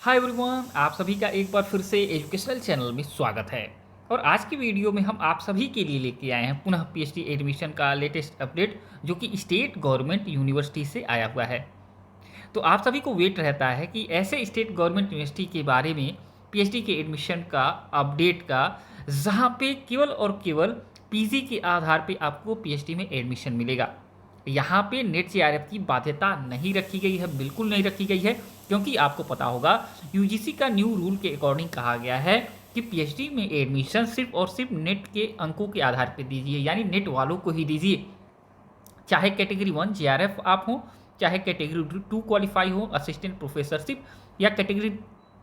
Hi everyone, आप सभी का एक बार फिर से एजुकेशनल चैनल में स्वागत है। और आज की वीडियो में हम आप सभी के लिए लेके आए हैं पुनः पीएचडी एडमिशन का लेटेस्ट अपडेट, जो कि स्टेट गवर्नमेंट यूनिवर्सिटी से आया हुआ है। तो आप सभी को वेट रहता है कि ऐसे स्टेट गवर्नमेंट यूनिवर्सिटी के बारे में पीएचडी के एडमिशन का अपडेट का, जहाँ पे केवल और केवल पीजी के आधार पे आपको पीएचडी में एडमिशन मिलेगा। यहाँ पे नेट जेआरएफ की बाध्यता नहीं रखी गई है, बिल्कुल नहीं रखी गई है, क्योंकि आपको पता होगा यूजीसी का न्यू रूल के अकॉर्डिंग कहा गया है कि पीएचडी में एडमिशन सिर्फ और सिर्फ नेट के अंकों के आधार पर दीजिए, यानी नेट वालों को ही दीजिए। चाहे कैटेगरी 1 जेआरएफ आप हो, चाहे कैटेगरी 2 क्वालिफाई हो असिस्टेंट प्रोफेसरशिप, या कैटेगरी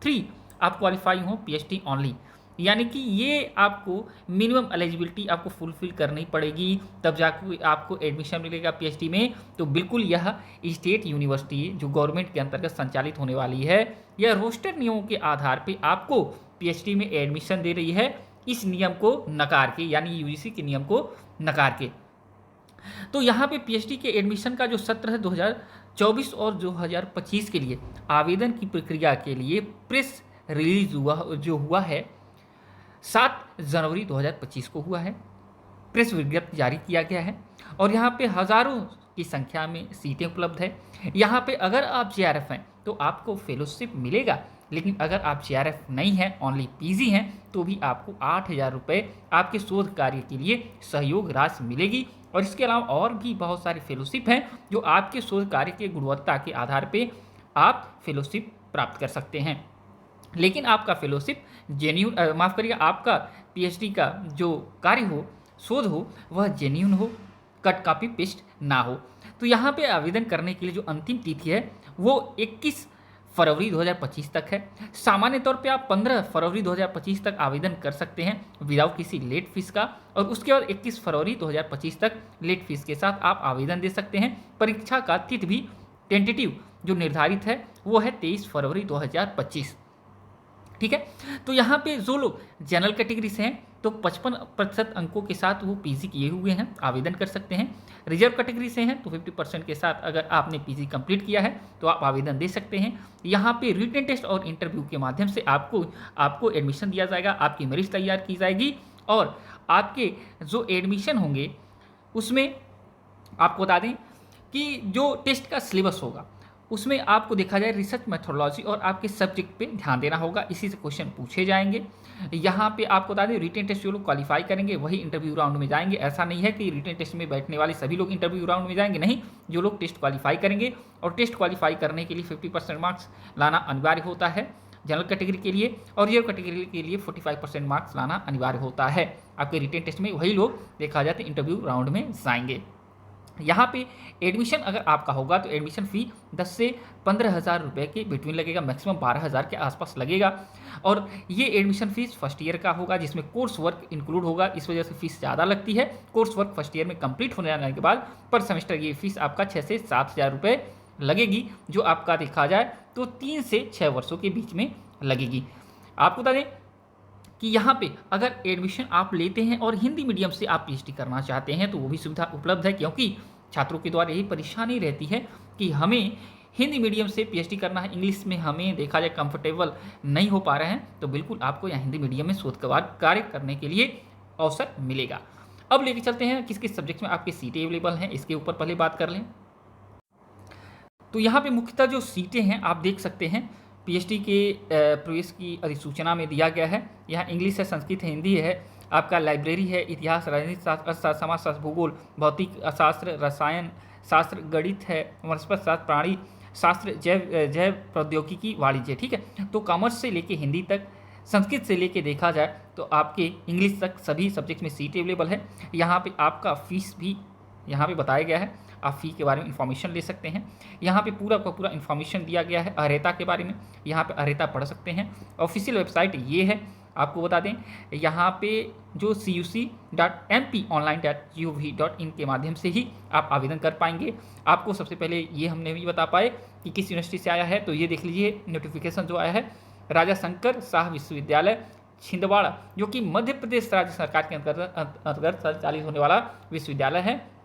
3 आप क्वालिफाई हो पीएचडी ओनली। यानी कि ये आपको मिनिमम एलिजिबिलिटी आपको फुलफिल करनी पड़ेगी, तब जाकर आपको एडमिशन मिलेगा पीएचडी में। तो बिल्कुल यह स्टेट यूनिवर्सिटी जो गवर्नमेंट के अंतर्गत संचालित होने वाली है, यह रोस्टर नियमों के आधार पे आपको पीएचडी में एडमिशन दे रही है, इस नियम को नकार के, यानी यूजीसी के नियम को नकार के। तो यहाँ पे पीएचडी के एडमिशन का जो सत्र है 2024 और 2025 के लिए आवेदन की प्रक्रिया के लिए प्रेस रिलीज हुआ है 7 जनवरी 2025 को हुआ है। प्रेस विज्ञप्ति जारी किया गया है और यहाँ पे हज़ारों की संख्या में सीटें उपलब्ध है। यहाँ पे अगर आप जेआरएफ हैं तो आपको फेलोशिप मिलेगा, लेकिन अगर आप जेआरएफ नहीं हैं, ओनली पीजी हैं, तो भी आपको 8,000 रुपये आपके शोध कार्य के लिए सहयोग राशि मिलेगी। और इसके अलावा और भी बहुत सारे फेलोशिप हैं जो आपके शोध कार्य के गुणवत्ता के आधार पे आप फेलोशिप प्राप्त कर सकते हैं। लेकिन आपका फेलोशिप जेन्यून, माफ़ करिए, आपका पीएचडी का जो कार्य हो, शोध हो, वह जेन्यून हो, कट कॉपी पेस्ट ना हो। तो यहाँ पे आवेदन करने के लिए जो अंतिम तिथि है वो 21 फरवरी 2025 तक है। सामान्य तौर पे आप 15 फरवरी 2025 तक आवेदन कर सकते हैं विदाउट किसी लेट फीस का, और उसके बाद 21 फरवरी 2025 तक लेट फीस के साथ आप आवेदन दे सकते हैं। परीक्षा का तिथि भी टेंटेटिव जो निर्धारित है वो है 23 फरवरी 2025। ठीक है। तो यहाँ पे जो लोग जनरल कैटेगरी से हैं तो 55% अंकों के साथ वो पीजी किए हुए हैं, आवेदन कर सकते हैं। रिजर्व कैटेगरी से हैं तो 50% के साथ अगर आपने पीजी कंप्लीट किया है तो आप आवेदन दे सकते हैं। यहाँ पे रिटन टेस्ट और इंटरव्यू के माध्यम से आपको एडमिशन दिया जाएगा, आपकी मेरिट तैयार की जाएगी, और आपके जो एडमिशन होंगे उसमें आपको बता दें कि जो टेस्ट का सिलेबस होगा उसमें आपको देखा जाए रिसर्च मेथोडोलॉजी और आपके सब्जेक्ट पे ध्यान देना होगा, इसी से क्वेश्चन पूछे जाएंगे। यहाँ पे आपको बता दें रिटन टेस्ट जो लोग क्वालिफाई करेंगे वही इंटरव्यू राउंड में जाएंगे। ऐसा नहीं है कि रिटन टेस्ट में बैठने वाले सभी लोग इंटरव्यू राउंड में जाएंगे, नहीं, जो लोग टेस्ट क्वालिफाई करेंगे, और टेस्ट क्वालिफाई करने के लिए 50% मार्क्स लाना अनिवार्य होता है जनरल कैटेगरी के लिए, और रिजर्व कैटेगरी के लिए 45% मार्क्स लाना अनिवार्य होता है। आपके रिटन टेस्ट में वही लोग देखा जाए तो इंटरव्यू राउंड में जाएंगे। यहाँ पे एडमिशन अगर आपका होगा तो एडमिशन फ़ी 10 से 15,000 रुपये के बिटवीन लगेगा, मैक्सिमम 12,000 के आसपास लगेगा। और ये एडमिशन फ़ीस फर्स्ट ईयर का होगा जिसमें कोर्स वर्क इंक्लूड होगा, इस वजह से फ़ीस ज़्यादा लगती है। कोर्स वर्क फर्स्ट ईयर में कंप्लीट होने जाने के बाद पर सेमेस्टर ये फ़ीस आपका 6 से 7,000 रुपये लगेगी, जो आपका देखा जाए तो 3 से 6 वर्षों के बीच में लगेगी। आपको बता दें कि यहाँ पे अगर एडमिशन आप लेते हैं और हिंदी मीडियम से आप पीएचडी करना चाहते हैं तो वो भी सुविधा उपलब्ध है, क्योंकि छात्रों के द्वारा यही परेशानी रहती है कि हमें हिंदी मीडियम से पीएचडी करना है, इंग्लिश में हमें देखा जाए कंफर्टेबल नहीं हो पा रहे हैं, तो बिल्कुल आपको यहाँ हिंदी मीडियम में शोध कार्य करने के लिए अवसर मिलेगा। अब लेके चलते हैं किस किस सब्जेक्ट में आपकी सीटें अवेलेबल हैं, इसके ऊपर पहले बात कर लें। तो यहाँ पे मुख्यतः जो सीटें हैं आप देख सकते हैं पीएचडी के प्रवेश की अधिसूचना में दिया गया है। यहाँ इंग्लिश है, संस्कृत है, हिंदी है, आपका लाइब्रेरी है, इतिहास, राजनीति शास्त्र, अर्थशास्त्र, समाजशास्त्र, भूगोल, भौतिक शास्त्र, रसायन शास्त्र, गणित है, वनस्पति शास्त्र, प्राणी शास्त्र, जैव प्रौद्योगिकी, वाणिज्य। ठीक है। तो कॉमर्स से लेके हिंदी तक, संस्कृत से लेके देखा जाए तो आपके इंग्लिश तक सभी सब्जेक्ट में सीट अवेलेबल है। यहाँ पे आपका फीस भी यहाँ पे बताया गया है, आप फ़ी के बारे में इन्फॉर्मेशन ले सकते हैं। यहाँ पे पूरा का पूरा इन्फॉर्मेशन दिया गया है अर्हता के बारे में, यहाँ पे अर्हता पढ़ सकते हैं। ऑफिशियल वेबसाइट ये है, आपको बता दें यहाँ पे जो cuc.mponline.gov.in के माध्यम से ही आप आवेदन कर पाएंगे। आपको सबसे पहले ये हम नहीं बता पाए कि किस यूनिवर्सिटी से आया है, तो ये देख लीजिए नोटिफिकेशन जो आया है, राजा शंकर शाह विश्वविद्यालय छिंदवाड़ा, जो कि मध्य प्रदेश राज्य सरकार के अंतर्गत संचालित होने वाला विश्वविद्यालय है।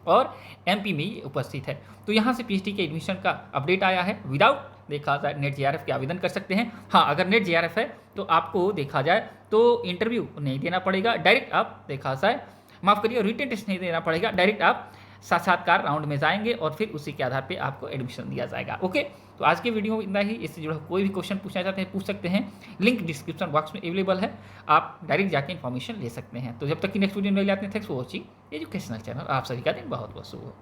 और एमपी में ये उपस्थित है। तो यहाँ से पीएचडी के एडमिशन का अपडेट आया है। विदाउट देखा जाए नेट जेआरएफ के आवेदन कर सकते हैं। हाँ, अगर नेट जेआरएफ है तो आपको देखा जाए तो इंटरव्यू नहीं देना पड़ेगा, डायरेक्ट आप देखा जाए माफ़ करिए रिटन टेस्ट नहीं देना पड़ेगा, डायरेक्ट आप साक्षात्कार राउंड में जाएंगे और फिर उसी के आधार पे आपको एडमिशन दिया जाएगा। ओके, तो आज के वीडियो में इतना ही। इससे जुड़ा कोई भी क्वेश्चन पूछना चाहते हैं पूछ सकते हैं, लिंक डिस्क्रिप्शन बॉक्स में अवेलेबल है, आप डायरेक्ट जाके इन्फॉर्मेशन ले सकते हैं। तो जब तक कि नेक्स्ट वीडियो में मिल जाते हैं, thanks for watching educational channel. आप सभी का दिन बहुत बहुत शुभ हो।